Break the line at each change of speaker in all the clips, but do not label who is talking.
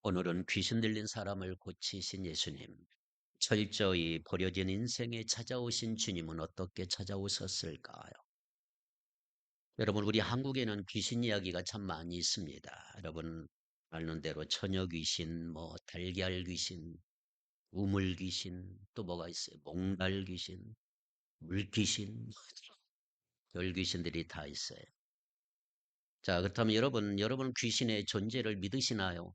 오늘은 귀신 들린 사람을 고치신 예수님, 철저히 버려진 인생에 찾아오신 주님은 어떻게 찾아오셨을까요? 여러분, 우리 한국에는 귀신 이야기가 참 많이 있습니다. 여러분 아는 대로 처녀 귀신, 달걀 귀신, 우물 귀신, 또 뭐가 있어요? 몽달 귀신, 물 귀신, 별 귀신들이 다 있어요. 자, 그렇다면 여러분 귀신의 존재를 믿으시나요?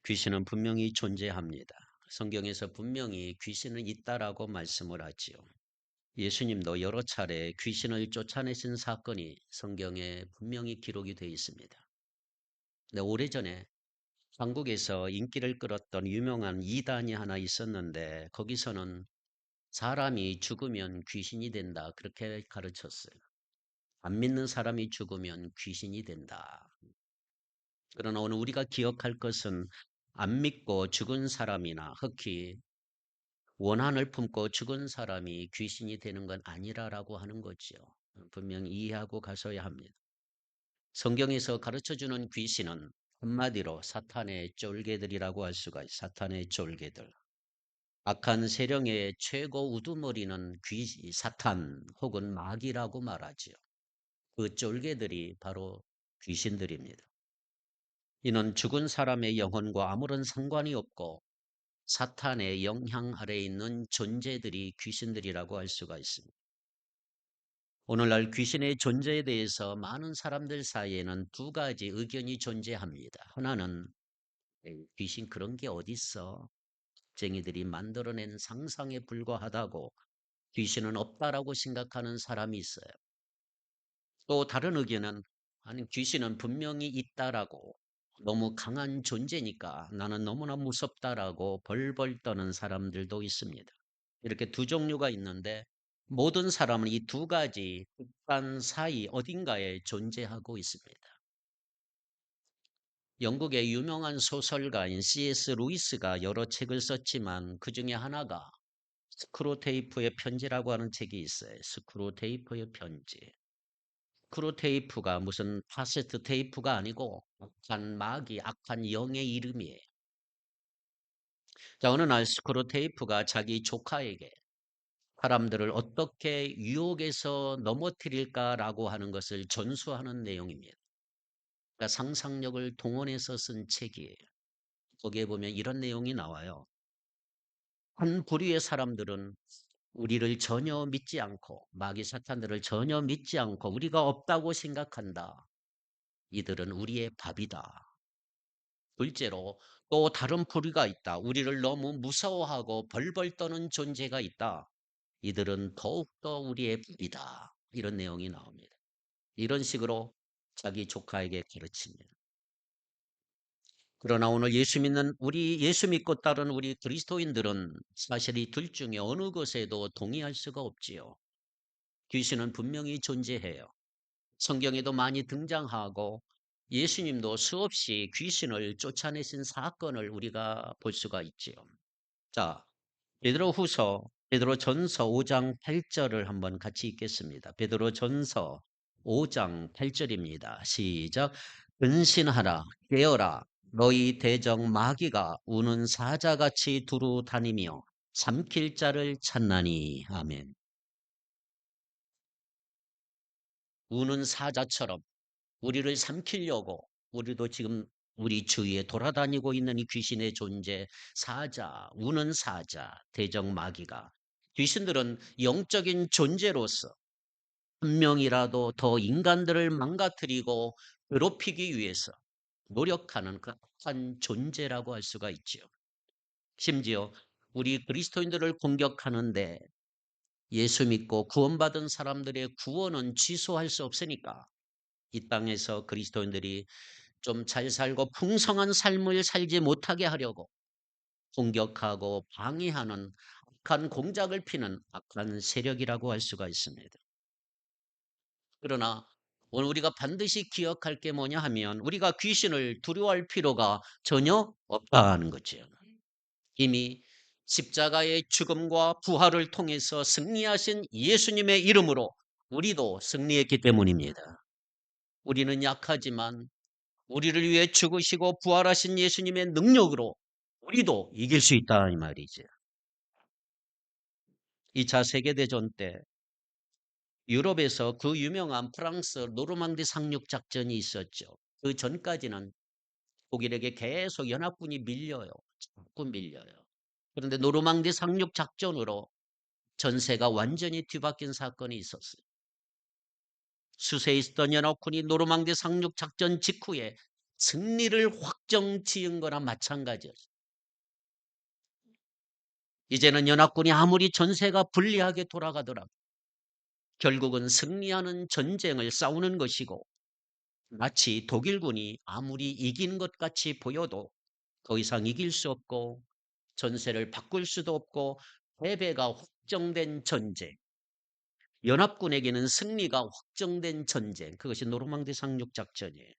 귀신은 분명히 존재합니다. 성경에서 분명히 귀신은 있다라고 말씀을 하지요. 예수님도 여러 차례 귀신을 쫓아내신 사건이 성경에 분명히 기록이 되어 있습니다. 근데 오래전에 한국에서 인기를 끌었던 유명한 이단이 하나 있었는데 거기서는 사람이 죽으면 귀신이 된다 그렇게 가르쳤어요. 안 믿는 사람이 죽으면 귀신이 된다. 그러나 오늘 우리가 기억할 것은 안 믿고 죽은 사람이나 특히 원한을 품고 죽은 사람이 귀신이 되는 건 아니라라고 하는 거죠. 분명히 이해하고 가셔야 합니다. 성경에서 가르쳐주는 귀신은 한마디로 사탄의 쫄개들이라고 할 수가 있어요. 사탄의 쫄개들. 악한 세력의 최고 우두머리는 사탄 혹은 마귀라고 말하지요. 그 쫄개들이 바로 귀신들입니다. 이는 죽은 사람의 영혼과 아무런 상관이 없고 사탄의 영향 아래에 있는 존재들이 귀신들이라고 할 수가 있습니다. 오늘날 귀신의 존재에 대해서 많은 사람들 사이에는 두 가지 의견이 존재합니다. 하나는 에이, 귀신 그런 게 어딨어? 쟁이들이 만들어낸 상상에 불과하다고 귀신은 없다라고 생각하는 사람이 있어요. 또 다른 의견은 아니 귀신은 분명히 있다라고 너무 강한 존재니까 나는 너무나 무섭다라고 벌벌 떠는 사람들도 있습니다. 이렇게 두 종류가 있는데 모든 사람은 이 두 가지 극단 사이 어딘가에 존재하고 있습니다. 영국의 유명한 소설가인 C.S. 루이스가 여러 책을 썼지만 그 중에 하나가 스크루테이프의 편지라고 하는 책이 있어요. 스크루테이프의 편지. 스크루테이프가 무슨 카세트 테이프가 아니고 악한 마귀, 악한 영의 이름이에요. 자, 어느 날 스크루테이프가 자기 조카에게 사람들을 어떻게 유혹에서 넘어뜨릴까라고 하는 것을 전수하는 내용입니다. 그러니까 상상력을 동원해서 쓴 책이에요. 거기에 보면 이런 내용이 나와요. 한 부류의 사람들은 우리를 전혀 믿지 않고 마귀 사탄들을 전혀 믿지 않고 우리가 없다고 생각한다. 이들은 우리의 밥이다. 둘째로 또 다른 부류가 있다. 우리를 너무 무서워하고 벌벌 떠는 존재가 있다. 이들은 더욱더 우리의 밥이다. 이런 내용이 나옵니다. 이런 식으로 자기 조카에게 가르칩니다. 그러나 오늘 예수 믿고 따르는 우리 그리스도인들은 사실 이 둘 중에 어느 것에도 동의할 수가 없지요. 귀신은 분명히 존재해요. 성경에도 많이 등장하고 예수님도 수없이 귀신을 쫓아내신 사건을 우리가 볼 수가 있지요. 자, 베드로전서 5장 8절을 한번 같이 읽겠습니다. 베드로전서 5장 8절입니다. 시작. 근신하라 깨어라 너희 대적 마귀가 우는 사자같이 두루 다니며 삼킬 자를 찾나니. 아멘. 우는 사자처럼 우리를 삼키려고 우리도 지금 우리 주위에 돌아다니고 있는 이 귀신의 존재, 사자, 우는 사자, 대적 마귀가 귀신들은 영적인 존재로서 한 명이라도 더 인간들을 망가뜨리고 괴롭히기 위해서 노력하는 그 악한 존재라고 할 수가 있죠. 심지어 우리 그리스도인들을 공격하는데 예수 믿고 구원받은 사람들의 구원은 취소할 수 없으니까 이 땅에서 그리스도인들이 좀 잘 살고 풍성한 삶을 살지 못하게 하려고 공격하고 방해하는 악한 공작을 피는 악한 세력이라고 할 수가 있습니다. 그러나 오늘 우리가 반드시 기억할 게 뭐냐 하면 우리가 귀신을 두려워할 필요가 전혀 없다는 거죠. 이미 십자가의 죽음과 부활을 통해서 승리하신 예수님의 이름으로 우리도 승리했기 때문입니다. 우리는 약하지만 우리를 위해 죽으시고 부활하신 예수님의 능력으로 우리도 이길 수 있다 이 말이죠. 2차 세계대전 때 유럽에서 그 유명한 프랑스 노르망디 상륙 작전이 있었죠. 그 전까지는 독일에게 계속 연합군이 밀려요. 자꾸 밀려요. 그런데 노르망디 상륙 작전으로 전세가 완전히 뒤바뀐 사건이 있었어요. 수세에 있던 연합군이 노르망디 상륙 작전 직후에 승리를 확정 지은 거나 마찬가지였어요. 이제는 연합군이 아무리 전세가 불리하게 돌아가더라도 결국은 승리하는 전쟁을 싸우는 것이고, 마치 독일군이 아무리 이긴 것 같이 보여도 더 이상 이길 수 없고 전세를 바꿀 수도 없고 패배가 확정된 전쟁, 연합군에게는 승리가 확정된 전쟁, 그것이 노르망디 상륙 작전이에요.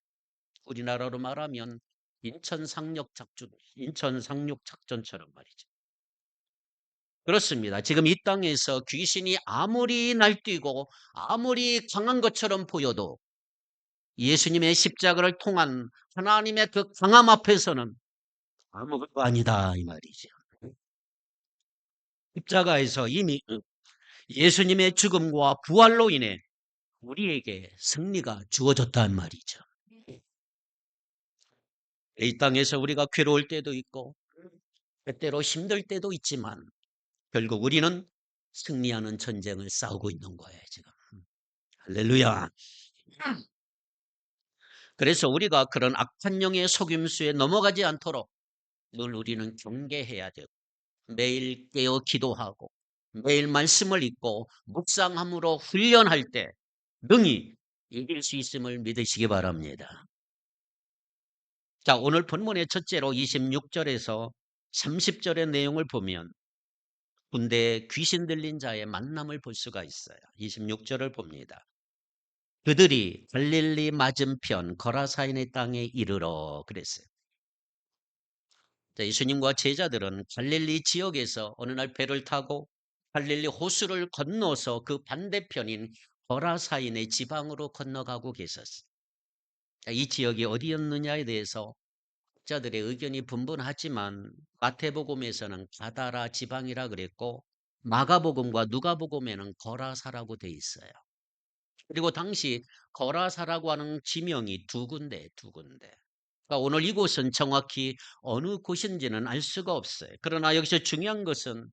우리나라로 말하면 인천 상륙 작전처럼 말이죠. 그렇습니다. 지금 이 땅에서 귀신이 아무리 날뛰고 아무리 강한 것처럼 보여도 예수님의 십자가를 통한 하나님의 그 강함 앞에서는 아무것도 아니다 이 말이죠. 십자가에서 이미 예수님의 죽음과 부활로 인해 우리에게 승리가 주어졌단 말이죠. 이 땅에서 우리가 괴로울 때도 있고 때때로 힘들 때도 있지만 결국 우리는 승리하는 전쟁을 싸우고 있는 거예요, 지금. 할렐루야. 그래서 우리가 그런 악한 영의 속임수에 넘어가지 않도록 늘 우리는 경계해야 되고 매일 깨어 기도하고 매일 말씀을 읽고 묵상함으로 훈련할 때 능히 이길 수 있음을 믿으시기 바랍니다. 자, 오늘 본문의 첫째로 26절에서 30절의 내용을 보면 군대에 귀신 들린 자의 만남을 볼 수가 있어요. 26절을 봅니다. 그들이 갈릴리 맞은편 거라사인의 땅에 이르러 그랬어요. 자, 예수님과 제자들은 갈릴리 지역에서 어느 날 배를 타고 갈릴리 호수를 건너서 그 반대편인 거라사인의 지방으로 건너가고 계셨어요. 자, 이 지역이 어디였느냐에 대해서 학자들의 의견이 분분하지만 마태복음에서는 가다라 지방이라 그랬고 마가복음과 누가복음에는 거라사라고 돼 있어요. 그리고 당시 거라사라고 하는 지명이 두 군데. 그러니까 오늘 이곳은 정확히 어느 곳인지는 알 수가 없어요. 그러나 여기서 중요한 것은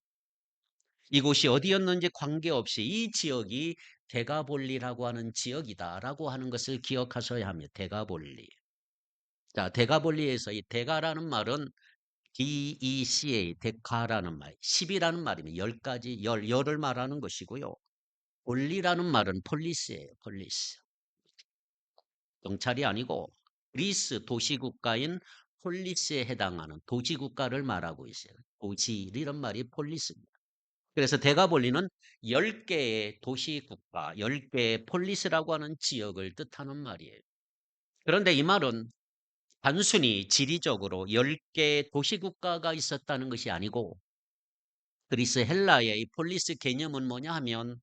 이곳이 어디였는지 관계없이 이 지역이 데가볼리라고 하는 지역이다라고 하는 것을 기억하셔야 합니다. 데가볼리. 자, 데가볼리에서 이 데가라는 말은 DECA, 데카라는 말, 10이라는 말이면 10가지, 열을 말하는 것이고요. 볼리라는 말은 폴리스예요. 폴리스. 경찰이 아니고 그리스 도시국가인 폴리스에 해당하는 도시국가를 말하고 있어요. 도시 이런 말이 폴리스입니다. 그래서 데가볼리는 10개의 도시국가, 10개의 폴리스라고 하는 지역을 뜻하는 말이에요. 그런데 이 말은 단순히 지리적으로 10개의 도시국가가 있었다는 것이 아니고 그리스 헬라의 이 폴리스 개념은 뭐냐 하면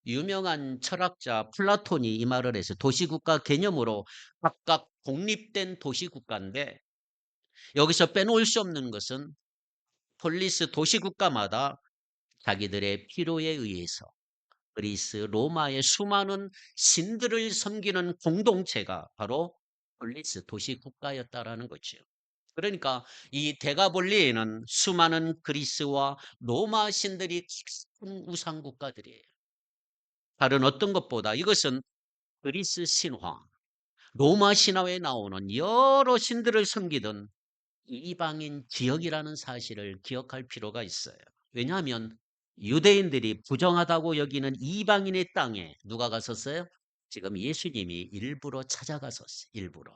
유명한 철학자 플라톤이 이 말을 해서 도시국가 개념으로 각각 독립된 도시국가인데 여기서 빼놓을 수 없는 것은 폴리스 도시국가마다 자기들의 필요에 의해서 그리스 로마의 수많은 신들을 섬기는 공동체가 바로 폴리스 도시국가였다라는 거죠. 그러니까 이 데가볼리에는 수많은 그리스와 로마 신들이 큰 우상국가들이에요. 다른 어떤 것보다 이것은 그리스 신화, 로마 신화에 나오는 여러 신들을 섬기던 이방인 지역이라는 사실을 기억할 필요가 있어요. 왜냐하면 유대인들이 부정하다고 여기는 이방인의 땅에 누가 갔었어요? 지금 예수님이 일부러 찾아갔었어요. 일부러.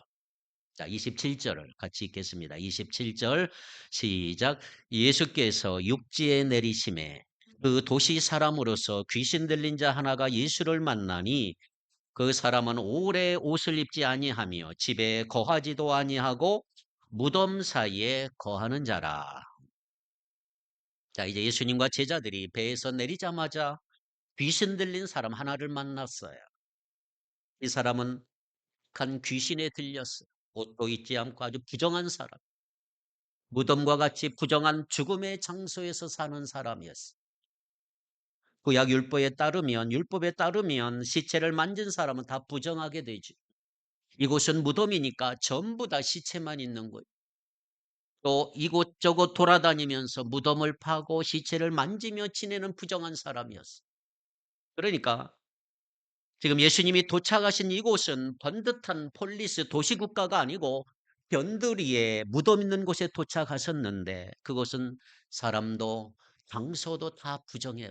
자, 27절을 같이 읽겠습니다. 27절 시작. 예수께서 육지에 내리심에 그 도시 사람으로서 귀신 들린 자 하나가 예수를 만나니 그 사람은 오래 옷을 입지 아니하며 집에 거하지도 아니하고 무덤 사이에 거하는 자라. 자, 이제 예수님과 제자들이 배에서 내리자마자 귀신 들린 사람 하나를 만났어요. 이 사람은 간 귀신에 들렸어요. 옷도 입지 않고 아주 부정한 사람, 무덤과 같이 부정한 죽음의 장소에서 사는 사람이었어요. 구약 율법에 따르면 시체를 만진 사람은 다 부정하게 되죠. 이곳은 무덤이니까 전부 다 시체만 있는 거예요. 또 이곳저곳 돌아다니면서 무덤을 파고 시체를 만지며 지내는 부정한 사람이었어요. 그러니까 지금 예수님이 도착하신 이곳은 번듯한 폴리스 도시국가가 아니고 변두리에 무덤 있는 곳에 도착하셨는데 그곳은 사람도 장소도 다 부정해.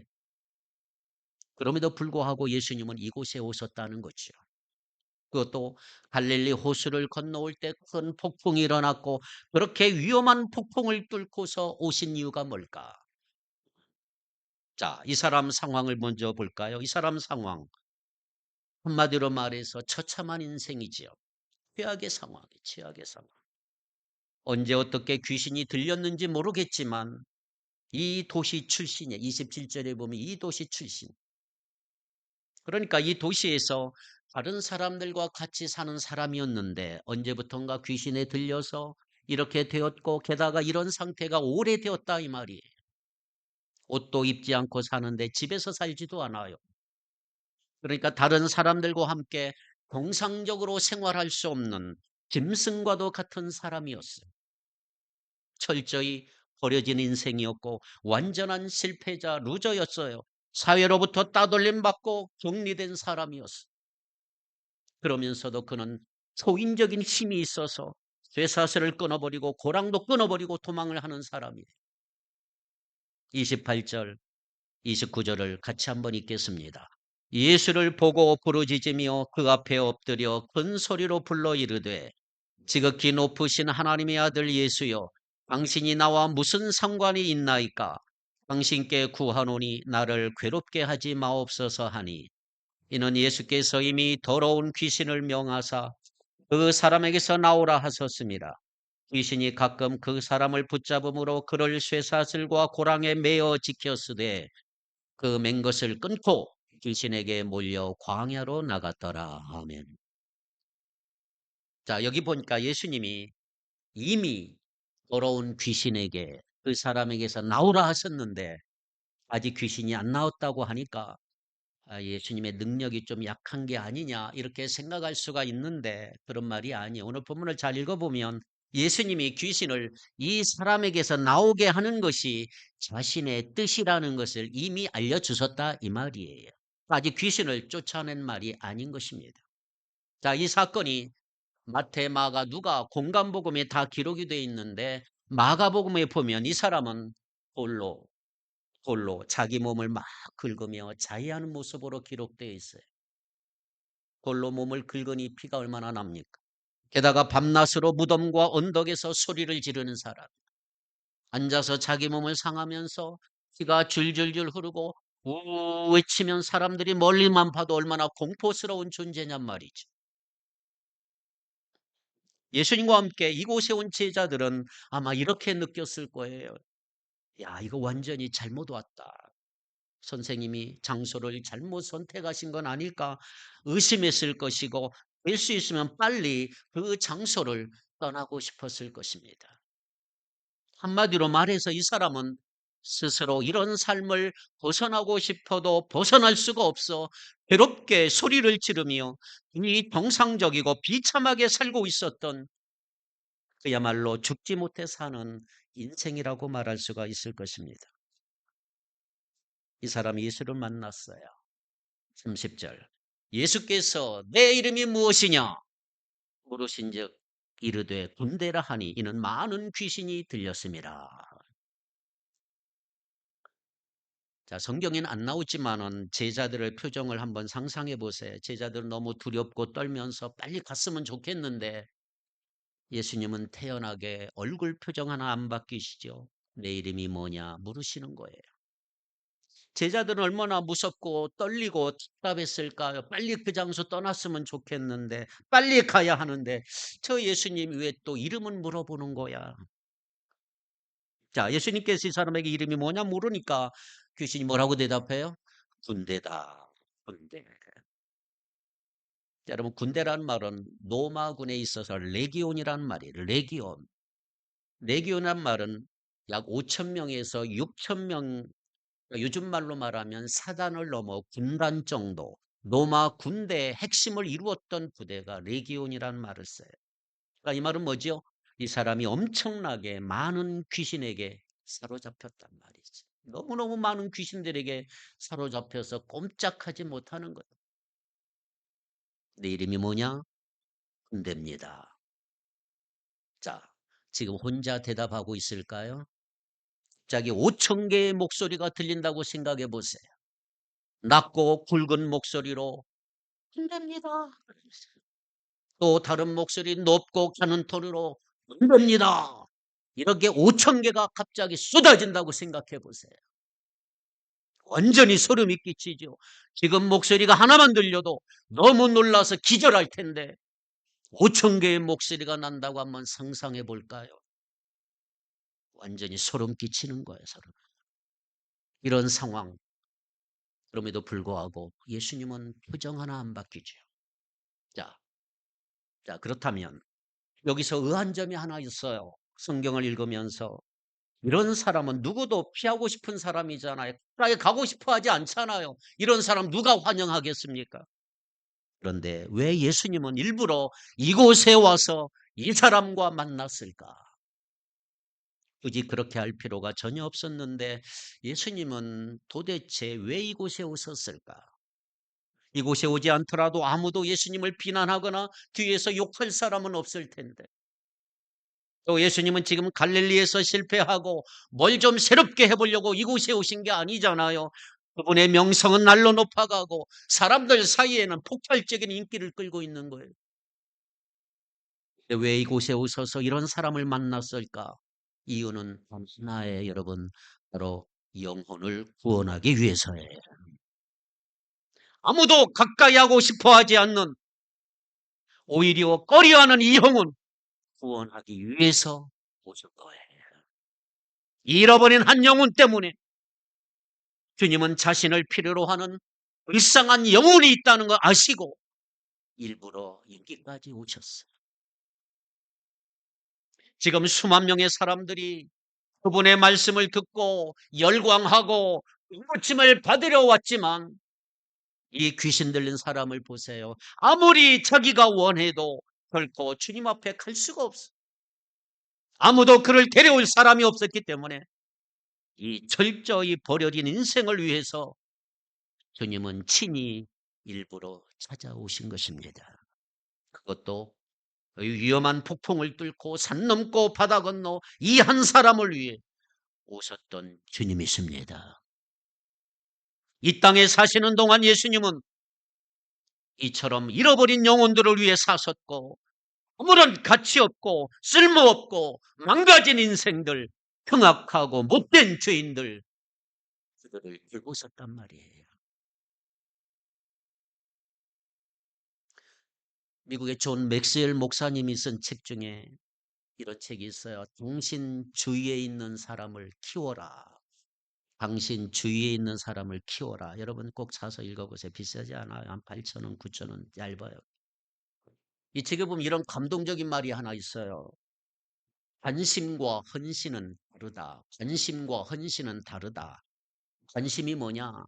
그럼에도 불구하고 예수님은 이곳에 오셨다는 거죠. 그것도 갈릴리 호수를 건너올 때 큰 폭풍이 일어났고 그렇게 위험한 폭풍을 뚫고서 오신 이유가 뭘까? 자, 이 사람 상황을 먼저 볼까요? 이 사람 상황. 한마디로 말해서 처참한 인생이지요. 최악의 상황. 언제 어떻게 귀신이 들렸는지 모르겠지만 이 도시 출신이에요. 27절에 보면 이 도시 출신. 그러니까 이 도시에서 다른 사람들과 같이 사는 사람이었는데 언제부턴가 귀신에 들려서 이렇게 되었고 게다가 이런 상태가 오래되었다 이 말이에요. 옷도 입지 않고 사는데 집에서 살지도 않아요. 그러니까 다른 사람들과 함께 정상적으로 생활할 수 없는 짐승과도 같은 사람이었어요. 철저히 버려진 인생이었고 완전한 실패자 루저였어요. 사회로부터 따돌림 받고 격리된 사람이었어요. 그러면서도 그는 소인적인 힘이 있어서 쇠사슬을 끊어버리고 고랑도 끊어버리고 도망을 하는 사람이에요. 28절, 29절을 같이 한번 읽겠습니다. 예수를 보고 부르짖으며 그 앞에 엎드려 큰 소리로 불러 이르되 지극히 높으신 하나님의 아들 예수여 당신이 나와 무슨 상관이 있나이까 당신께 구하노니 나를 괴롭게 하지 마옵소서 하니 이는 예수께서 이미 더러운 귀신을 명하사 그 사람에게서 나오라 하셨습니다. 귀신이 가끔 그 사람을 붙잡음으로 그를 쇠사슬과 고랑에 매어 지켰으되 그 맨 것을 끊고 귀신에게 몰려 광야로 나갔더라. 아멘. 자, 여기 보니까 예수님이 이미 더러운 귀신에게 그 사람에게서 나오라 하셨는데 아직 귀신이 안 나왔다고 하니까 예수님의 능력이 좀 약한 게 아니냐 이렇게 생각할 수가 있는데 그런 말이 아니에요. 오늘 본문을 잘 읽어보면 예수님이 귀신을 이 사람에게서 나오게 하는 것이 자신의 뜻이라는 것을 이미 알려주셨다 이 말이에요. 아직 귀신을 쫓아낸 말이 아닌 것입니다. 자, 이 사건이 마태, 마가, 누가 공간복음에 다 기록이 되어 있는데 마가복음에 보면 이 사람은 돌로 자기 몸을 막 긁으며 자해하는 모습으로 기록되어 있어요. 돌로 몸을 긁으니 피가 얼마나 납니까? 게다가 밤낮으로 무덤과 언덕에서 소리를 지르는 사람. 앉아서 자기 몸을 상하면서 피가 줄줄줄 흐르고 우 외치면 사람들이 멀리만 봐도 얼마나 공포스러운 존재냔 말이죠. 예수님과 함께 이곳에 온 제자들은 아마 이렇게 느꼈을 거예요. 야, 이거 완전히 잘못 왔다. 선생님이 장소를 잘못 선택하신 건 아닐까 의심했을 것이고 될 수 있으면 빨리 그 장소를 떠나고 싶었을 것입니다. 한마디로 말해서 이 사람은 스스로 이런 삶을 벗어나고 싶어도 벗어날 수가 없어 괴롭게 소리를 지르며 이 정상적이고 비참하게 살고 있었던 그야말로 죽지 못해 사는 인생이라고 말할 수가 있을 것입니다. 이 사람이 예수를 만났어요. 30절. 예수께서 내 이름이 무엇이냐 물으신즉 이르되 군대라 하니 이는 많은 귀신이 들렸습니다. 자, 성경에는 안 나오지만은 제자들의 표정을 한번 상상해 보세요. 제자들은 너무 두렵고 떨면서 빨리 갔으면 좋겠는데 예수님은 태연하게 얼굴 표정 하나 안 바뀌시죠. 내 이름이 뭐냐 물으시는 거예요. 제자들은 얼마나 무섭고 떨리고 답답했을까요? 빨리 그 장소 떠났으면 좋겠는데 빨리 가야 하는데 저 예수님 왜 또 이름은 물어보는 거야? 자, 예수님께서 이 사람에게 이름이 뭐냐 물으니까 귀신이 뭐라고 대답해요? 군대다. 군대. 여러분, 군대란 말은 로마군에 있어서 레기온이란 말이에요. 레기온. 레기온이란 말은 약 5천 명에서 6천 명, 요즘 말로 말하면 사단을 넘어 군단 정도, 로마 군대의 핵심을 이루었던 부대가 레기온이라는 말을 써요. 그러니까 이 말은 뭐죠? 이 사람이 엄청나게 많은 귀신에게 사로잡혔단 말이지. 너무너무 많은 귀신들에게 사로잡혀서 꼼짝하지 못하는 거예요. 내 이름이 뭐냐? 군대입니다. 자, 지금 혼자 대답하고 있을까요? 갑자기 5천 개의 목소리가 들린다고 생각해 보세요. 낮고 굵은 목소리로 힘듭니다. 또 다른 목소리 높고 가는 톤으로 힘듭니다. 이렇게 5천 개가 갑자기 쏟아진다고 생각해 보세요. 완전히 소름이 끼치죠. 지금 목소리가 하나만 들려도 너무 놀라서 기절할 텐데 5천 개의 목소리가 난다고 한번 상상해 볼까요? 완전히 소름 끼치는 거예요. 소름. 이런 상황. 그럼에도 불구하고 예수님은 표정 하나 안 바뀌죠. 자, 그렇다면 여기서 의한 점이 하나 있어요. 성경을 읽으면서 이런 사람은 누구도 피하고 싶은 사람이잖아요. 가까이 가고 싶어 하지 않잖아요. 이런 사람 누가 환영하겠습니까? 그런데 왜 예수님은 일부러 이곳에 와서 이 사람과 만났을까? 굳이 그렇게 할 필요가 전혀 없었는데 예수님은 도대체 왜 이곳에 오셨을까? 이곳에 오지 않더라도 아무도 예수님을 비난하거나 뒤에서 욕할 사람은 없을 텐데. 또 예수님은 지금 갈릴리에서 실패하고 뭘 좀 새롭게 해보려고 이곳에 오신 게 아니잖아요. 그분의 명성은 날로 높아가고 사람들 사이에는 폭발적인 인기를 끌고 있는 거예요. 근데 왜 이곳에 오셔서 이런 사람을 만났을까? 이유는 하나의 여러분, 바로 영혼을 구원하기 위해서예요. 아무도 가까이 하고 싶어 하지 않는, 오히려 꺼려하는 이 영혼 구원하기 위해서 오신 거예요. 잃어버린 한 영혼 때문에 주님은 자신을 필요로 하는 불쌍한 영혼이 있다는 걸 아시고 일부러 여기까지 오셨어요. 지금 수만 명의 사람들이 그분의 말씀을 듣고 열광하고 부르심을 받으려 왔지만 이 귀신 들린 사람을 보세요. 아무리 자기가 원해도 결코 주님 앞에 갈 수가 없어. 아무도 그를 데려올 사람이 없었기 때문에 이 철저히 버려진 인생을 위해서 주님은 친히 일부러 찾아오신 것입니다. 그것도 위험한 폭풍을 뚫고 산 넘고 바다 건너 이 한 사람을 위해 오셨던 주님이십니다. 이 땅에 사시는 동안 예수님은 이처럼 잃어버린 영혼들을 위해 사셨고 아무런 가치 없고 쓸모없고 망가진 인생들, 흉악하고 못된 죄인들, 그들을 돌보셨단 말이에요. 미국의 존 맥스웰 목사님이 쓴 책 중에 이런 책이 있어요. 당신 주위에 있는 사람을 키워라. 당신 주위에 있는 사람을 키워라. 여러분 꼭 사서 읽어보세요. 비싸지 않아요. 한 8,000원, 9,000원 얇아요. 이 책에 보면 이런 감동적인 말이 하나 있어요. 관심과 헌신은 다르다. 관심과 헌신은 다르다. 관심이 뭐냐?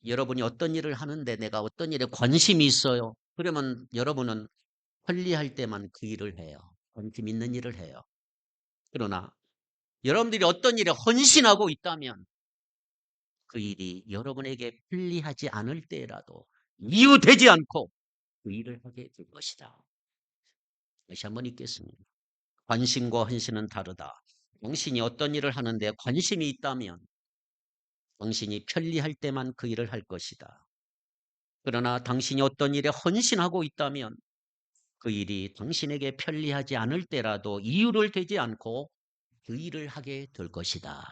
여러분이 어떤 일을 하는데 내가 어떤 일에 관심이 있어요. 그러면 여러분은 편리할 때만 그 일을 해요. 관심 있는 일을 해요. 그러나 여러분들이 어떤 일에 헌신하고 있다면 그 일이 여러분에게 편리하지 않을 때라도 이유되지 않고 그 일을 하게 될 것이다. 다시 한번 읽겠습니다. 관심과 헌신은 다르다. 당신이 어떤 일을 하는데 관심이 있다면 당신이 편리할 때만 그 일을 할 것이다. 그러나 당신이 어떤 일에 헌신하고 있다면 그 일이 당신에게 편리하지 않을 때라도 이유를 대지 않고 그 일을 하게 될 것이다.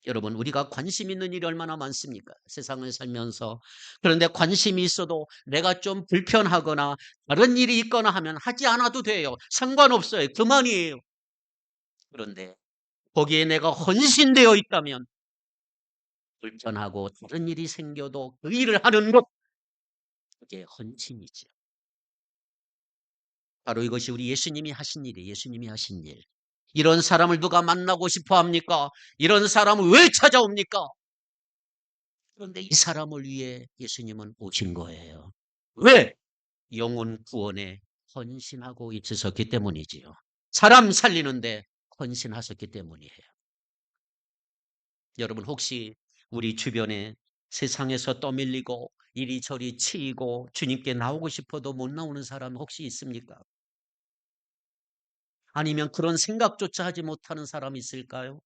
여러분, 우리가 관심 있는 일이 얼마나 많습니까? 세상을 살면서. 그런데 관심이 있어도 내가 좀 불편하거나 다른 일이 있거나 하면 하지 않아도 돼요. 상관없어요. 그만이에요. 그런데 거기에 내가 헌신되어 있다면 불편하고 다른 일이 생겨도 그 일을 하는 것, 그게 헌신이죠. 바로 이것이 우리 예수님이 하신 일이에요. 예수님이 하신 일. 이런 사람을 누가 만나고 싶어 합니까? 이런 사람을 왜 찾아옵니까? 그런데 이 사람을 위해 예수님은 오신 거예요. 왜? 영혼 구원에 헌신하고 있으셨기 때문이지요. 사람 살리는데 헌신하셨기 때문이에요. 여러분 혹시 우리 주변에 세상에서 떠밀리고 이리저리 치이고 주님께 나오고 싶어도 못 나오는 사람 혹시 있습니까? 아니면 그런 생각조차 하지 못하는 사람이 있을까요?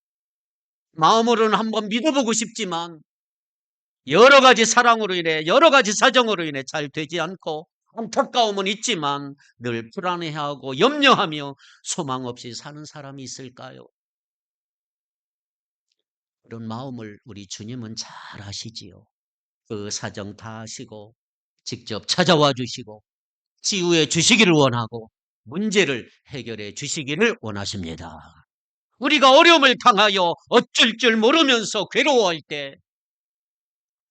마음으로는 한번 믿어보고 싶지만 여러 가지 사랑으로 인해 여러 가지 사정으로 인해 잘 되지 않고 안타까움은 있지만 늘 불안해하고 염려하며 소망 없이 사는 사람이 있을까요? 그런 마음을 우리 주님은 잘 아시지요. 그 사정 다 아시고 직접 찾아와 주시고 치유해 주시기를 원하고 문제를 해결해 주시기를 원하십니다. 우리가 어려움을 당하여 어쩔 줄 모르면서 괴로워할 때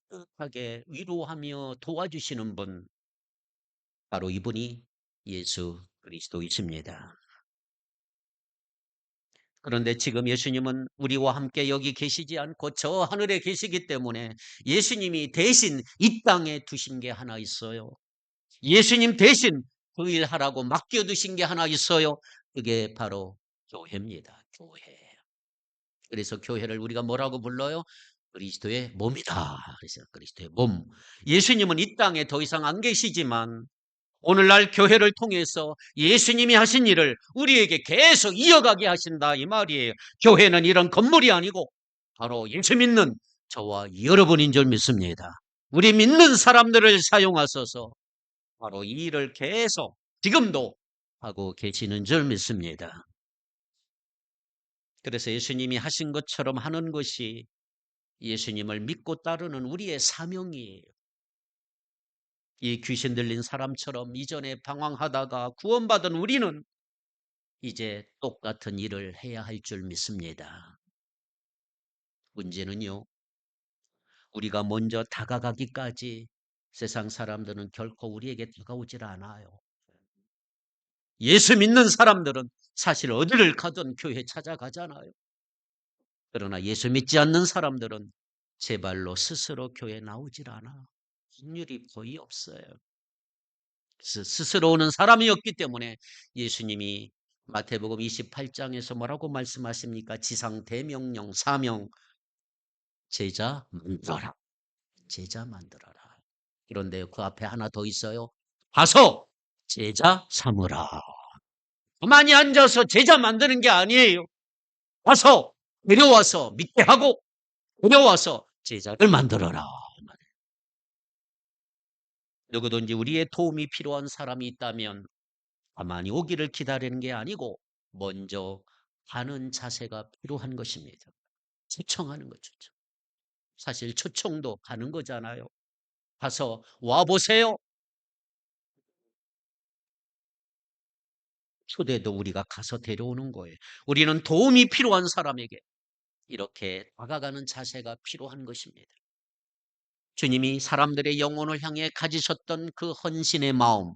따뜻하게 위로하며 도와주시는 분, 바로 이분이 예수 그리스도이십니다. 그런데 지금 예수님은 우리와 함께 여기 계시지 않고 저 하늘에 계시기 때문에 예수님이 대신 이 땅에 두신 게 하나 있어요. 예수님 대신 그 일 하라고 맡겨두신 게 하나 있어요. 그게 바로 교회입니다. 교회. 그래서 교회를 우리가 뭐라고 불러요? 그리스도의 몸이다. 그래서 그리스도의 몸. 예수님은 이 땅에 더 이상 안 계시지만 오늘날 교회를 통해서 예수님이 하신 일을 우리에게 계속 이어가게 하신다 이 말이에요. 교회는 이런 건물이 아니고 바로 예수 믿는 저와 여러분인 줄 믿습니다. 우리 믿는 사람들을 사용하셔서 바로 이 일을 계속 지금도 하고 계시는 줄 믿습니다. 그래서 예수님이 하신 것처럼 하는 것이 예수님을 믿고 따르는 우리의 사명이에요. 이 귀신 들린 사람처럼 이전에 방황하다가 구원받은 우리는 이제 똑같은 일을 해야 할 줄 믿습니다. 문제는요, 우리가 먼저 다가가기까지 세상 사람들은 결코 우리에게 다가오질 않아요. 예수 믿는 사람들은 사실 어디를 가든 교회 찾아가잖아요. 그러나 예수 믿지 않는 사람들은 제 발로 스스로 교회 나오질 않아. 확률이 거의 없어요. 그래서 스스로 오는 사람이 없기 때문에 예수님이 마태복음 28장에서 뭐라고 말씀하십니까? 지상 대명령 사명 제자 만들어라. 제자 만들어라. 그런데 그 앞에 하나 더 있어요. 가서 제자 삼으라. 가만히 앉아서 제자 만드는 게 아니에요. 가서 데려와서 믿게 하고 데려와서 제자를 만들어라. 누구든지 우리의 도움이 필요한 사람이 있다면 가만히 오기를 기다리는 게 아니고 먼저 가는 자세가 필요한 것입니다. 초청하는 거죠. 사실 초청도 가는 거잖아요. 가서 와보세요. 초대도 우리가 가서 데려오는 거예요. 우리는 도움이 필요한 사람에게 이렇게 다가가는 자세가 필요한 것입니다. 주님이 사람들의 영혼을 향해 가지셨던 그 헌신의 마음,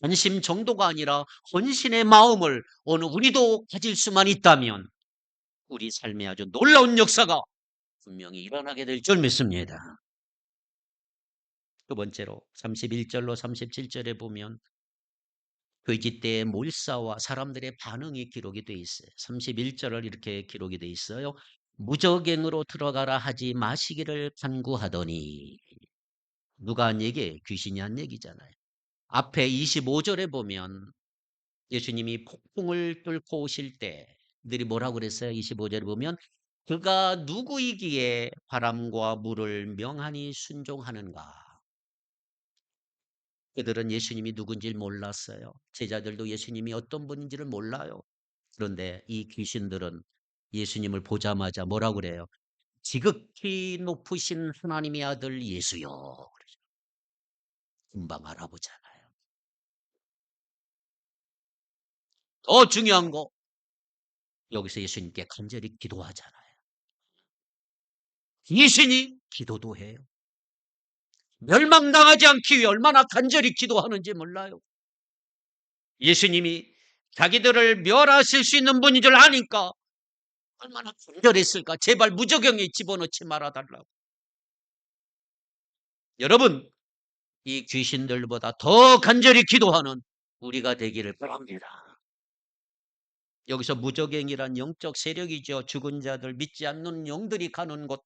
관심 정도가 아니라 헌신의 마음을 오늘 우리도 가질 수만 있다면 우리 삶에 아주 놀라운 역사가 분명히 일어나게 될 줄 믿습니다. 두 번째로 31절로 37절에 보면 돼지떼의 몰사와 사람들의 반응이 기록이 돼 있어요. 31절을 이렇게 기록이 돼 있어요. 무저갱으로 들어가라 하지 마시기를 간구하더니 누가 한 얘기예요? 귀신이 한 얘기잖아요. 앞에 25절에 보면 예수님이 폭풍을 뚫고 오실 때 들이 뭐라고 그랬어요? 25절에 보면 그가 누구이기에 바람과 물을 명하니 순종하는가? 그들은 예수님이 누군지 몰랐어요. 제자들도 예수님이 어떤 분인지를 몰라요. 그런데 이 귀신들은 예수님을 보자마자 뭐라고 그래요? 지극히 높으신 하나님의 아들 예수여. 금방 알아보잖아요. 더 중요한 거 여기서 예수님께 간절히 기도하잖아요. 귀신이 기도도 해요. 멸망당하지 않기 위해 얼마나 간절히 기도하는지 몰라요. 예수님이 자기들을 멸하실 수 있는 분인 줄 아니까 얼마나 간절했을까. 제발 무저경에 집어넣지 말아달라고. 여러분, 이 귀신들보다 더 간절히 기도하는 우리가 되기를 바랍니다. 여기서 무저갱이란 영적 세력이죠. 죽은 자들, 믿지 않는 영들이 가는 곳.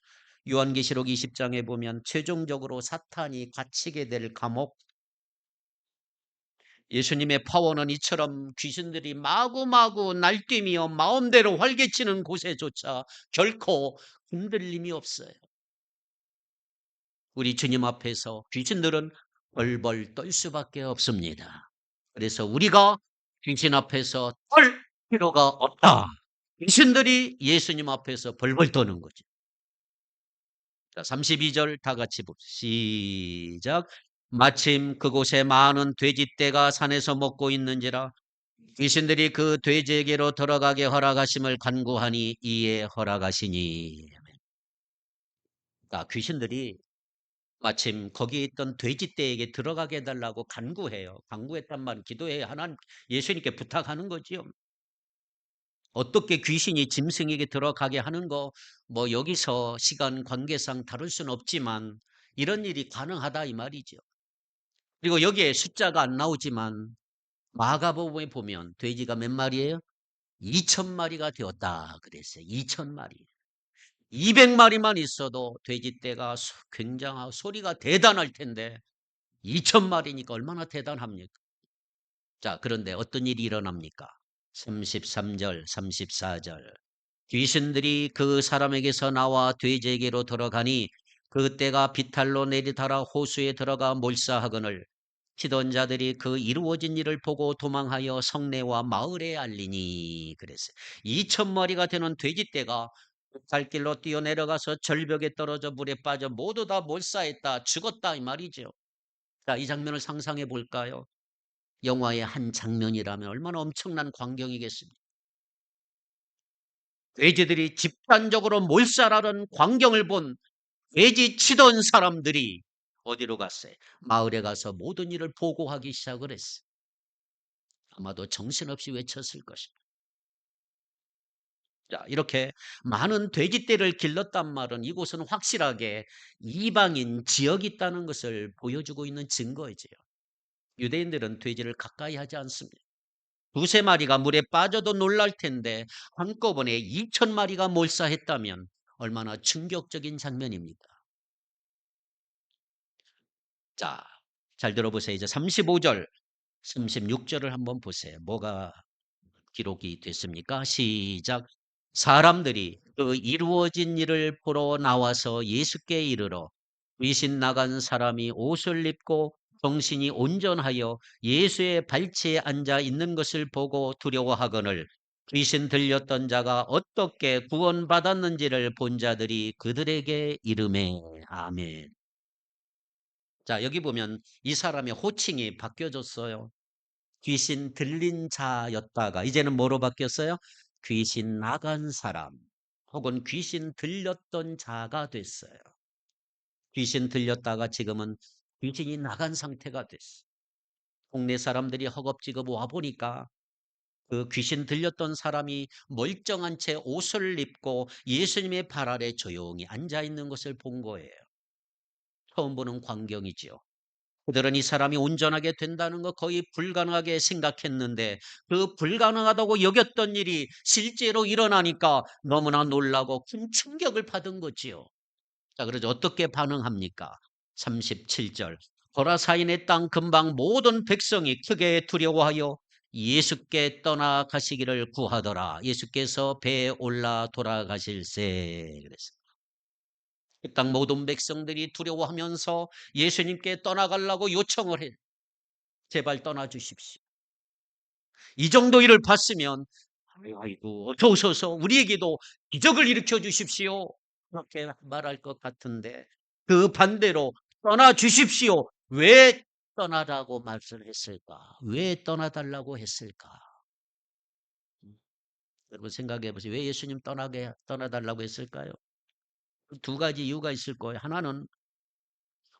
요한계시록 20장에 보면 최종적으로 사탄이 갇히게 될 감옥. 예수님의 파워는 이처럼 귀신들이 마구마구 날뛰며 마음대로 활개치는 곳에조차 결코 흔들림이 없어요. 우리 주님 앞에서 귀신들은 벌벌 떨 수밖에 없습니다. 그래서 우리가 귀신 앞에서 떨 필요가 없다. 귀신들이 예수님 앞에서 벌벌 떠는 거죠. 자, 32절 다 같이 시작. 마침 그곳에 많은 돼지떼가 산에서 먹고 있는지라 귀신들이 그 돼지에게로 들어가게 허락하심을 간구하니 이에 허락하시니. 귀신들이 마침 거기에 있던 돼지떼에게 들어가게 해달라고 간구해요. 간구했단 말은 기도해요. 하나님, 예수님께 부탁하는 거지요. 어떻게 귀신이 짐승에게 들어가게 하는 거, 뭐 여기서 시간 관계상 다룰 수는 없지만 이런 일이 가능하다 이 말이죠. 그리고 여기에 숫자가 안 나오지만 마가복음에 보면 돼지가 몇 마리예요? 2,000마리가 되었다 그랬어요. 2,000마리. 200마리만 있어도 돼지떼가 굉장하고 소리가 대단할 텐데 2,000마리니까 얼마나 대단합니까? 자, 그런데 어떤 일이 일어납니까? 33절, 34절. 귀신들이 그 사람에게서 나와 돼지에게로 들어가니 그때가 비탈로 내리달아 호수에 들어가 몰사하거늘 치던 자들이 그 이루어진 일을 보고 도망하여 성내와 마을에 알리니 그랬어요. 2,000마리가 되는 돼지떼가 살길로 뛰어내려가서 절벽에 떨어져 물에 빠져 모두 다 몰사했다, 죽었다 이 말이죠. 자, 이 장면을 상상해 볼까요? 영화의 한 장면이라면 얼마나 엄청난 광경이겠습니까? 돼지들이 집단적으로 몰살하는 광경을 본 돼지 치던 사람들이 어디로 갔어요? 마을에 가서 모든 일을 보고하기 시작을 했어요. 아마도 정신없이 외쳤을 것입니다. 자, 이렇게 많은 돼지떼를 길렀단 말은 이곳은 확실하게 이방인 지역이 있다는 것을 보여주고 있는 증거이지요. 유대인들은 돼지를 가까이 하지 않습니다. 두세 마리가 물에 빠져도 놀랄 텐데 한꺼번에 2,000마리가 몰사했다면 얼마나 충격적인 장면입니까? 자, 잘 들어보세요. 이제 35절, 36절을 한번 보세요. 뭐가 기록이 됐습니까? 시작. 사람들이 그 이루어진 일을 보러 나와서 예수께 이르러 귀신 나간 사람이 옷을 입고 정신이 온전하여 예수의 발치에 앉아 있는 것을 보고 두려워하거늘 귀신 들렸던 자가 어떻게 구원받았는지를 본 자들이 그들에게 이르매. 아멘. 자, 여기 보면 이 사람의 호칭이 바뀌어졌어요. 귀신 들린 자였다가 이제는 뭐로 바뀌었어요? 귀신 나간 사람 혹은 귀신 들렸던 자가 됐어요. 귀신 들렸다가 지금은 귀신이 나간 상태가 됐어요. 동네 사람들이 허겁지겁 와보니까 그 귀신 들렸던 사람이 멀쩡한 채 옷을 입고 예수님의 발 아래 조용히 앉아 있는 것을 본 거예요. 처음 보는 광경이지요. 그들은 이 사람이 온전하게 된다는 거 거의 불가능하게 생각했는데 그 불가능하다고 여겼던 일이 실제로 일어나니까 너무나 놀라고 큰 충격을 받은 거지요. 자, 그래서 어떻게 반응합니까? 37절. 고라사인의 땅 근방 모든 백성이 크게 두려워하여 예수께 떠나가시기를 구하더라. 예수께서 배에 올라 돌아가실세. 그랬어요. 그 땅 모든 백성들이 두려워하면서 예수님께 떠나가려고 요청을 해. 제발 떠나 주십시오. 이 정도 일을 봤으면 아이고 어서 오셔서 우리에게도 기적을 일으켜 주십시오. 그렇게 말할 것 같은데 그 반대로 떠나 주십시오. 왜 떠나라고 말을 했을까? 왜 떠나달라고 했을까? 여러분 생각해 보세요. 왜 예수님 떠나달라고 했을까요? 두 가지 이유가 있을 거예요. 하나는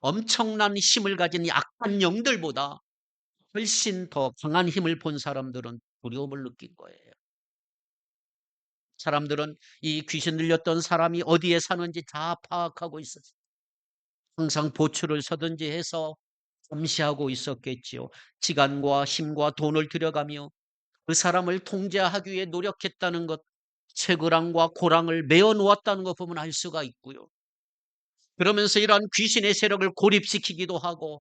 엄청난 힘을 가진 약한 영들보다 훨씬 더 강한 힘을 본 사람들은 두려움을 느낀 거예요. 사람들은 이 귀신 들렸던 사람이 어디에 사는지 다 파악하고 있었어요. 항상 보초를 서든지 해서 감시하고 있었겠지요. 시간과 힘과 돈을 들여가며 그 사람을 통제하기 위해 노력했다는 것, 쇠고랑과 고랑을 메어 놓았다는 것 보면 알 수가 있고요. 그러면서 이러한 귀신의 세력을 고립시키기도 하고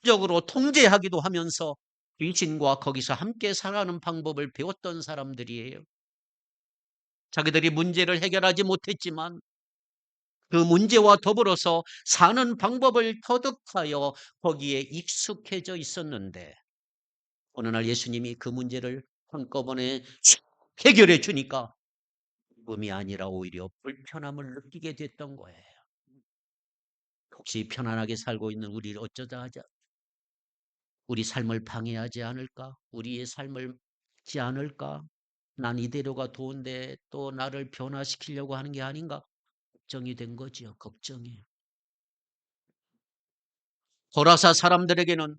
적으로 통제하기도 하면서 귀신과 거기서 함께 살아가는 방법을 배웠던 사람들이에요. 자기들이 문제를 해결하지 못했지만 그 문제와 더불어서 사는 방법을 터득하여 거기에 익숙해져 있었는데 어느 날 예수님이 그 문제를 한꺼번에 슉 해결해 주니까 기쁨이 아니라 오히려 불편함을 느끼게 됐던 거예요. 혹시 편안하게 살고 있는 우리를 어쩌다 하자 우리 삶을 방해하지 않을까? 우리의 삶을 막지 않을까? 난 이대로가 좋은데 또 나를 변화시키려고 하는 게 아닌가? 걱정이 된 거지요. 걱정이. 고라사 사람들에게는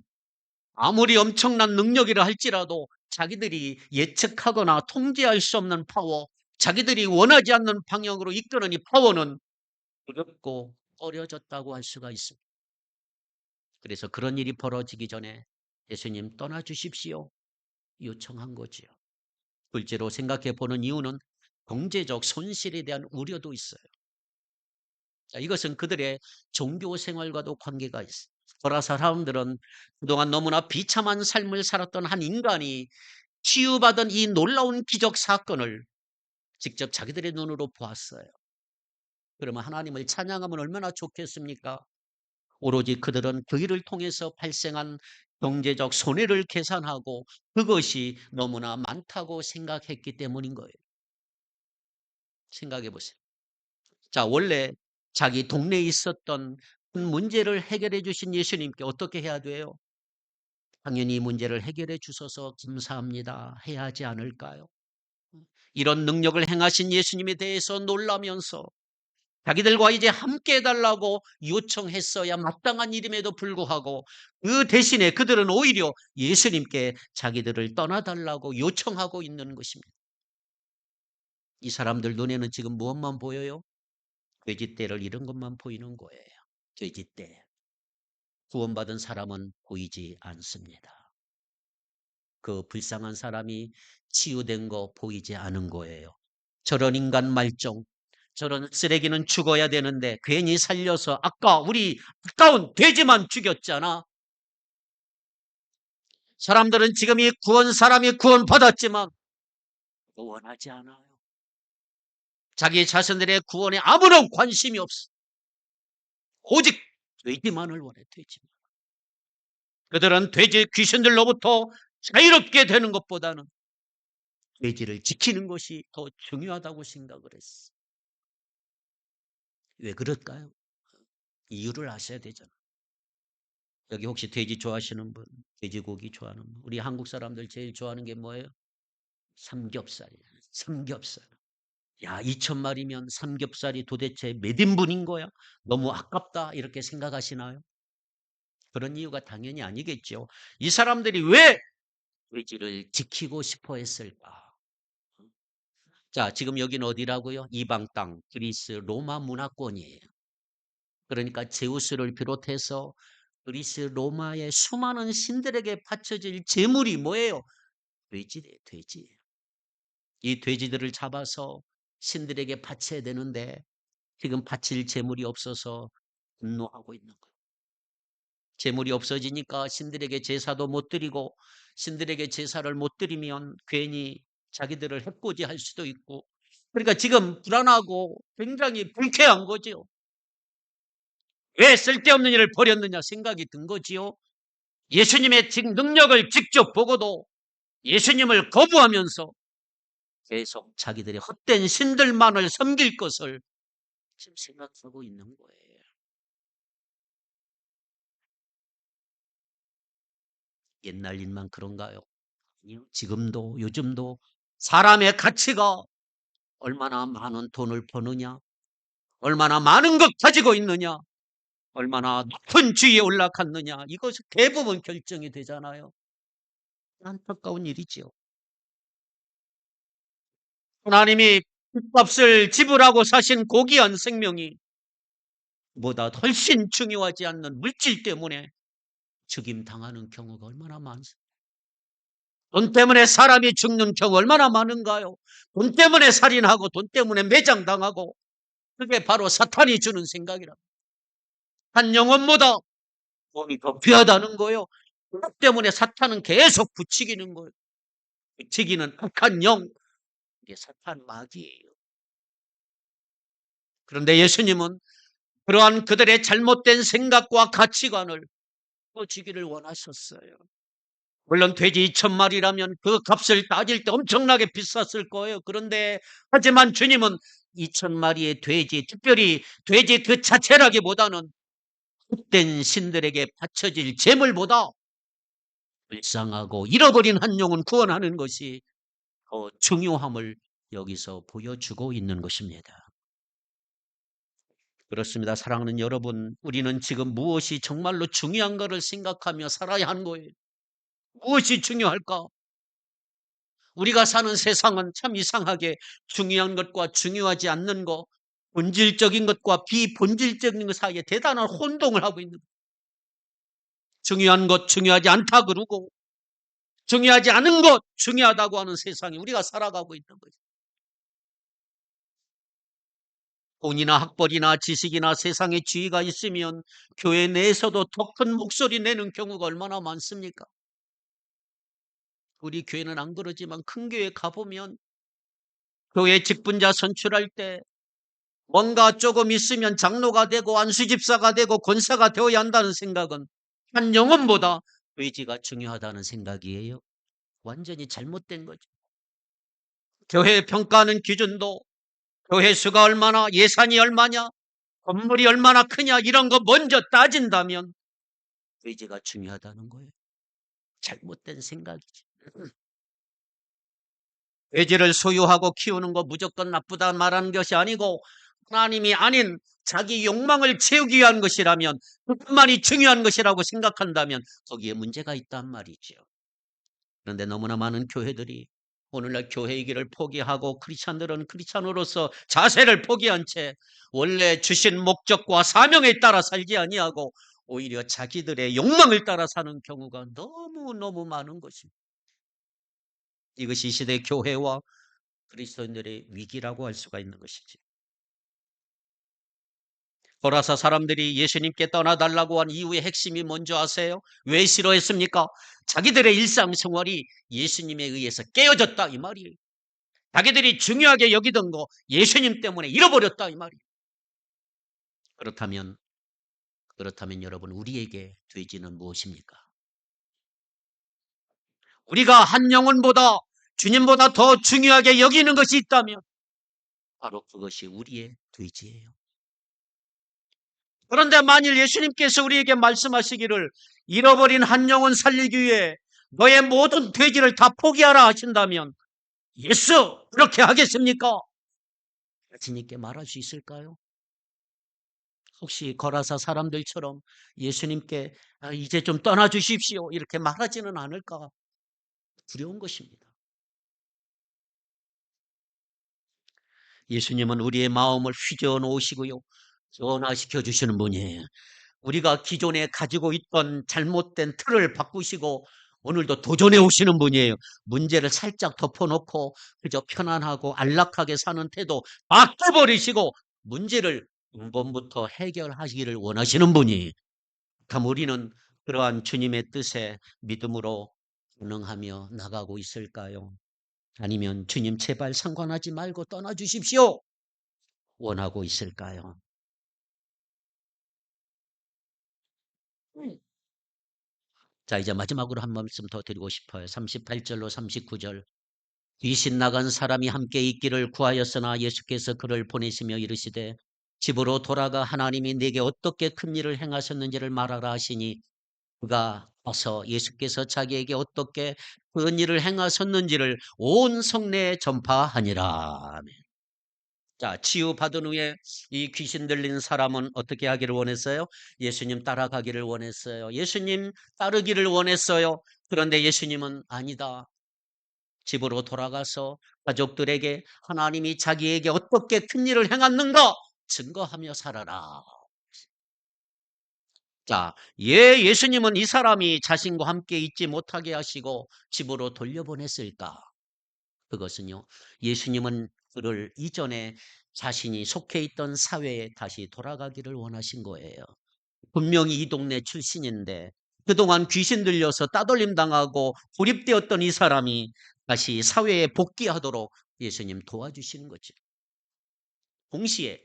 아무리 엄청난 능력이라 할지라도 자기들이 예측하거나 통제할 수 없는 파워, 자기들이 원하지 않는 방향으로 이끄는 이 파워는 두렵고 어려졌다고 할 수가 있습니다. 그래서 그런 일이 벌어지기 전에 예수님 떠나주십시오 요청한 거지요. 둘째로 생각해 보는 이유는 경제적 손실에 대한 우려도 있어요. 자, 이것은 그들의 종교 생활과도 관계가 있어요. 거라 사람들은 그동안 너무나 비참한 삶을 살았던 한 인간이 치유받은 이 놀라운 기적 사건을 직접 자기들의 눈으로 보았어요. 그러면 하나님을 찬양하면 얼마나 좋겠습니까? 오로지 그들은 그 일을 통해서 발생한 경제적 손해를 계산하고 그것이 너무나 많다고 생각했기 때문인 거예요. 생각해 보세요. 자, 원래 자기 동네에 있었던 큰 문제를 해결해 주신 예수님께 어떻게 해야 돼요? 당연히 이 문제를 해결해 주셔서 감사합니다 해야 하지 않을까요? 이런 능력을 행하신 예수님에 대해서 놀라면서 자기들과 이제 함께 해달라고 요청했어야 마땅한 일임에도 불구하고 그 대신에 그들은 오히려 예수님께 자기들을 떠나달라고 요청하고 있는 것입니다. 이 사람들 눈에는 지금 무엇만 보여요? 돼지떼를 잃은 것만 보이는 거예요. 돼지떼. 구원받은 사람은 보이지 않습니다. 그 불쌍한 사람이 치유된 거 보이지 않은 거예요. 저런 인간 말종, 저런 쓰레기는 죽어야 되는데 괜히 살려서 아까 우리 아까운 돼지만 죽였잖아. 사람들은 지금 이 사람이 구원받았지만 원하지 않아요. 자기 자신들의 구원에 아무런 관심이 없어. 오직 돼지만을 원해, 돼지만. 그들은 돼지 귀신들로부터 자유롭게 되는 것보다는 돼지를 지키는 것이 더 중요하다고 생각을 했어. 왜 그럴까요? 이유를 아셔야 되잖아. 여기 혹시 돼지 좋아하시는 분, 돼지고기 좋아하는 분, 우리 한국 사람들 제일 좋아하는 게 뭐예요? 삼겹살이에요. 삼겹살. 야, 2,000마리면 삼겹살이 도대체 몇 인분인 거야? 너무 아깝다 이렇게 생각하시나요? 그런 이유가 당연히 아니겠죠. 이 사람들이 왜 돼지를 지키고 싶어 했을까? 자, 지금 여기는 어디라고요? 이방 땅, 그리스, 로마 문화권이에요. 그러니까 제우스를 비롯해서 그리스, 로마의 수많은 신들에게 바쳐질 제물이 뭐예요? 돼지래요, 돼지. 이 돼지들을 잡아서 신들에게 바쳐야 되는데 지금 바칠 제물이 없어서 분노하고 있는 거예요. 제물이 없어지니까 신들에게 제사도 못 드리고 신들에게 제사를 못 드리면 괜히 자기들을 해코지할 수도 있고 그러니까 지금 불안하고 굉장히 불쾌한 거지요. 왜 쓸데없는 일을 벌였느냐 생각이 든 거지요. 예수님의 능력을 직접 보고도 예수님을 거부하면서 계속 자기들의 헛된 신들만을 섬길 것을 지금 생각하고 있는 거예요. 옛날 일만 그런가요? 아니요. 지금도 요즘도 사람의 가치가 얼마나 많은 돈을 버느냐, 얼마나 많은 것 가지고 있느냐, 얼마나 높은 지위에 올라갔느냐 이것이 대부분 결정이 되잖아요. 안타까운 일이지요. 하나님이 값을 지불하고 사신 고귀한 생명이 보다 훨씬 중요하지 않는 물질 때문에 죽임 당하는 경우가 얼마나 많습니까? 돈 때문에 사람이 죽는 경우 얼마나 많은가요? 돈 때문에 살인하고 돈 때문에 매장당하고, 그게 바로 사탄이 주는 생각이라. 한 영혼보다 돈이 더 귀하다는 거예요. 그것 때문에 사탄은 계속 부추기는 거예요. 부추기는 악한 영, 이게 사탄 마귀예요. 그런데 예수님은 그러한 그들의 잘못된 생각과 가치관을 꺼주기를 원하셨어요. 물론 돼지 2,000마리라면 그 값을 따질 때 엄청나게 비쌌을 거예요. 그런데 하지만 주님은 2,000마리의 돼지, 특별히 돼지 그 자체라기보다는 헛된 신들에게 바쳐질 제물보다 불쌍하고 잃어버린 한 영혼 구원하는 것이 더 중요함을 여기서 보여주고 있는 것입니다. 그렇습니다. 사랑하는 여러분, 우리는 지금 무엇이 정말로 중요한가를 생각하며 살아야 하는 거예요. 무엇이 중요할까? 우리가 사는 세상은 참 이상하게 중요한 것과 중요하지 않는 것, 본질적인 것과 비본질적인 것 사이에 대단한 혼동을 하고 있는 거예요. 중요한 것 중요하지 않다 그러고 중요하지 않은 것 중요하다고 하는 세상에 우리가 살아가고 있는 거죠. 돈이나 학벌이나 지식이나 세상의 지위가 있으면 교회 내에서도 더 큰 목소리 내는 경우가 얼마나 많습니까? 우리 교회는 안 그러지만 큰 교회 가보면 교회 직분자 선출할 때 뭔가 조금 있으면 장로가 되고 안수집사가 되고 권사가 되어야 한다는 생각은 한 영혼보다 의지가 중요하다는 생각이에요. 완전히 잘못된 거죠. 교회 평가하는 기준도 교회 수가 얼마나, 예산이 얼마냐, 건물이 얼마나 크냐, 이런 거 먼저 따진다면 의지가 중요하다는 거예요. 잘못된 생각이지. 돼지를 소유하고 키우는 거 무조건 나쁘다 말하는 것이 아니고, 하나님이 아닌 자기 욕망을 채우기 위한 것이라면, 그것만이 중요한 것이라고 생각한다면 거기에 문제가 있단 말이죠. 그런데 너무나 많은 교회들이 오늘날 교회이기를 포기하고 크리스찬들은 크리스찬으로서 자세를 포기한 채 원래 주신 목적과 사명에 따라 살지 아니하고 오히려 자기들의 욕망을 따라 사는 경우가 너무너무 많은 것입니다. 이것이 시대 교회와 그리스도인들의 위기라고 할 수가 있는 것이지. 고라사 사람들이 예수님께 떠나달라고 한 이유의 핵심이 뭔지 아세요? 왜 싫어했습니까? 자기들의 일상생활이 예수님에 의해서 깨어졌다 이 말이에요. 자기들이 중요하게 여기던 거 예수님 때문에 잃어버렸다 이 말이에요. 그렇다면 여러분, 우리에게 돼지는 무엇입니까? 우리가 한 영혼보다 주님보다 더 중요하게 여기는 것이 있다면 바로 그것이 우리의 돼지예요. 그런데 만일 예수님께서 우리에게 말씀하시기를 잃어버린 한 영혼 살리기 위해 너의 모든 돼지를 다 포기하라 하신다면 예수 그렇게 하겠습니까? 자신 있게 말할 수 있을까요? 혹시 거라사 사람들처럼 예수님께 이제 좀 떠나주십시오 이렇게 말하지는 않을까 두려운 것입니다. 예수님은 우리의 마음을 휘저어 놓으시고요, 변화시켜 주시는 분이에요. 우리가 기존에 가지고 있던 잘못된 틀을 바꾸시고 오늘도 도전해 오시는 분이에요. 문제를 살짝 덮어놓고 그저 편안하고 안락하게 사는 태도 바꿔버리시고 문제를 근본부터 해결하시기를 원하시는 분이, 참 우리는 그러한 주님의 뜻에 믿음으로 반응하며 나가고 있을까요? 아니면 주님 제발 상관하지 말고 떠나주십시오 원하고 있을까요? 자, 이제 마지막으로 한 말씀 더 드리고 싶어요. 38절로 39절. 귀신 나간 사람이 함께 있기를 구하였으나 예수께서 그를 보내시며 이르시되 집으로 돌아가 하나님이 내게 어떻게 큰 일을 행하셨는지를 말하라 하시니 그가 가서 예수께서 자기에게 어떻게 큰 일을 행하셨는지를 온 성내에 전파하니라. 자, 치유받은 후에 이 귀신 들린 사람은 어떻게 하기를 원했어요? 예수님 따라가기를 원했어요. 예수님 따르기를 원했어요. 그런데 예수님은 아니다. 집으로 돌아가서 가족들에게 하나님이 자기에게 어떻게 큰 일을 행했는가 증거하며 살아라. 자, 예수님은 이 사람이 자신과 함께 있지 못하게 하시고 집으로 돌려보냈을까? 그것은요, 예수님은 그를 이전에 자신이 속해 있던 사회에 다시 돌아가기를 원하신 거예요. 분명히 이 동네 출신인데 그동안 귀신 들려서 따돌림 당하고 고립되었던 이 사람이 다시 사회에 복귀하도록 예수님 도와주시는 거죠. 동시에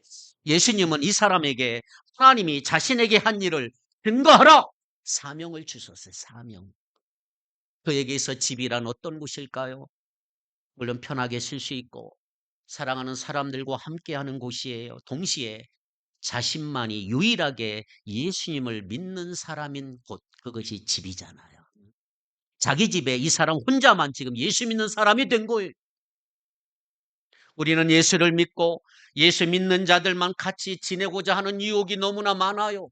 예수님은 이 사람에게 하나님이 자신에게 한 일을 증거하라! 사명을 주셨어요. 사명. 그에게서 집이란 어떤 곳일까요? 물론 편하게 쉴 수 있고 사랑하는 사람들과 함께하는 곳이에요. 동시에 자신만이 유일하게 예수님을 믿는 사람인 곳, 그것이 집이잖아요. 자기 집에 이 사람 혼자만 지금 예수 믿는 사람이 된 거예요. 우리는 예수를 믿고 예수 믿는 자들만 같이 지내고자 하는 유혹이 너무나 많아요.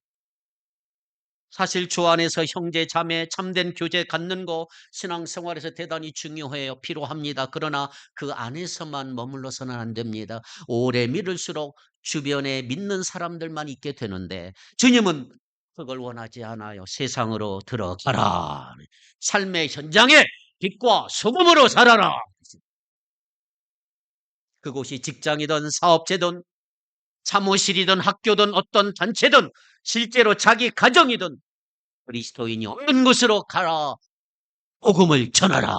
사실 주 안에서 형제 자매 참된 교제 갖는 거 신앙생활에서 대단히 중요해요. 필요합니다. 그러나 그 안에서만 머물러서는 안 됩니다. 오래 믿을수록 주변에 믿는 사람들만 있게 되는데 주님은 그걸 원하지 않아요. 세상으로 들어가라. 삶의 현장에 빛과 소금으로 살아라. 그곳이 직장이든 사업체든 사무실이든 학교든 어떤 단체든 실제로 자기 가정이든 그리스도인이 없는 곳으로 가라. 복음을 전하라.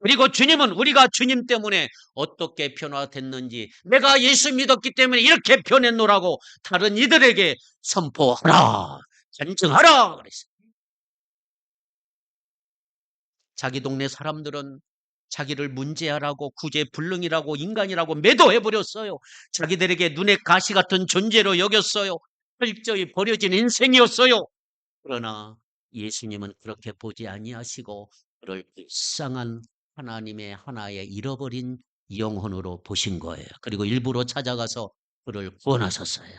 그리고 주님은 우리가 주님 때문에 어떻게 변화됐는지 내가 예수 믿었기 때문에 이렇게 변했노라고 다른 이들에게 선포하라. 간증하라. 그랬어요. 자기 동네 사람들은 자기를 문제하라고 구제불능이라고 인간이라고 매도해버렸어요. 자기들에게 눈에 가시 같은 존재로 여겼어요. 철저히 버려진 인생이었어요. 그러나 예수님은 그렇게 보지 아니하시고 그를 불쌍한 하나님의 하나의 잃어버린 영혼으로 보신 거예요. 그리고 일부러 찾아가서 그를 구원하셨어요.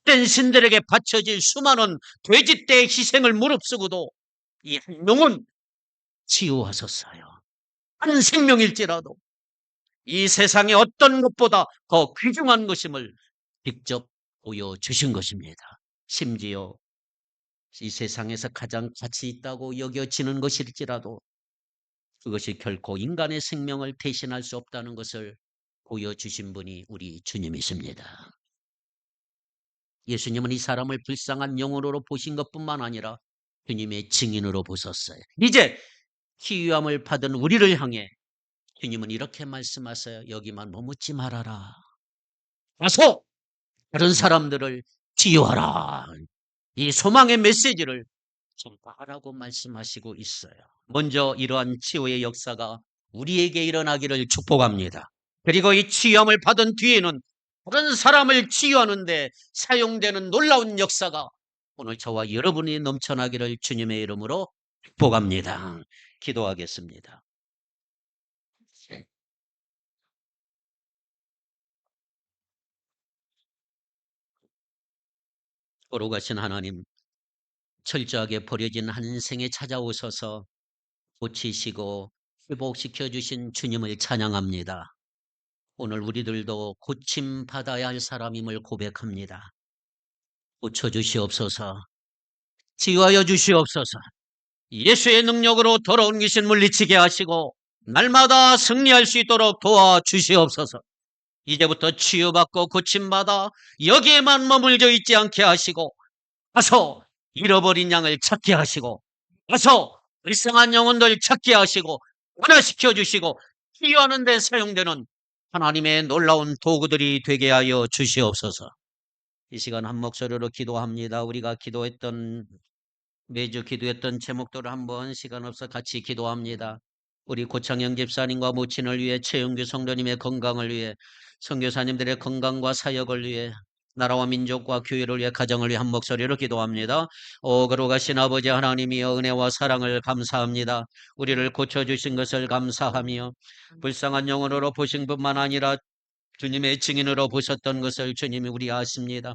된 신들에게 바쳐질 수많은 돼지떼의 희생을 무릅쓰고도 이 한 영혼 치유하셨어요. 한 생명일지라도 이 세상의 어떤 것보다 더 귀중한 것임을 직접 보여주신 것입니다. 심지어 이 세상에서 가장 가치 있다고 여겨지는 것일지라도 그것이 결코 인간의 생명을 대신할 수 없다는 것을 보여주신 분이 우리 주님이십니다. 예수님은 이 사람을 불쌍한 영혼으로 보신 것뿐만 아니라 주님의 증인으로 보셨어요. 이제 치유함을 받은 우리를 향해 주님은 이렇게 말씀하세요. 여기만 머묻지 말아라. 가서 다른 사람들을 치유하라. 이 소망의 메시지를 전파하라고 말씀하시고 있어요. 먼저 이러한 치유의 역사가 우리에게 일어나기를 축복합니다. 그리고 이 치유함을 받은 뒤에는 다른 사람을 치유하는 데 사용되는 놀라운 역사가 오늘 저와 여러분이 넘쳐나기를 주님의 이름으로 축복합니다. 기도하겠습니다. 거룩하신 하나님, 철저하게 버려진 한 생에 찾아오셔서 고치시고 회복시켜 주신 주님을 찬양합니다. 오늘 우리들도 고침받아야 할 사람임을 고백합니다. 고쳐주시옵소서. 치유하여 주시옵소서. 예수의 능력으로 더러운 귀신 물리치게 하시고 날마다 승리할 수 있도록 도와주시옵소서. 이제부터 치유받고 고침받아 여기에만 머물러 있지 않게 하시고 가서 잃어버린 양을 찾게 하시고 가서 불쌍한 영혼들 찾게 하시고 변화시켜 주시고 치유하는 데 사용되는 하나님의 놀라운 도구들이 되게 하여 주시옵소서. 이 시간 한 목소리로 기도합니다. 우리가 매주 기도했던 제목들을 한번 시간 없어 같이 기도합니다. 우리 고창영 집사님과 모친을 위해 최영규 성도님의 건강을 위해 선교사님들의 건강과 사역을 위해 나라와 민족과 교회를 위해 가정을 위해 한 목소리로 기도합니다. 거룩하신 아버지 하나님이여 은혜와 사랑을 감사합니다. 우리를 고쳐주신 것을 감사하며 불쌍한 영혼으로 보신 뿐만 아니라 주님의 증인으로 보셨던 것을 주님이 우리 아십니다.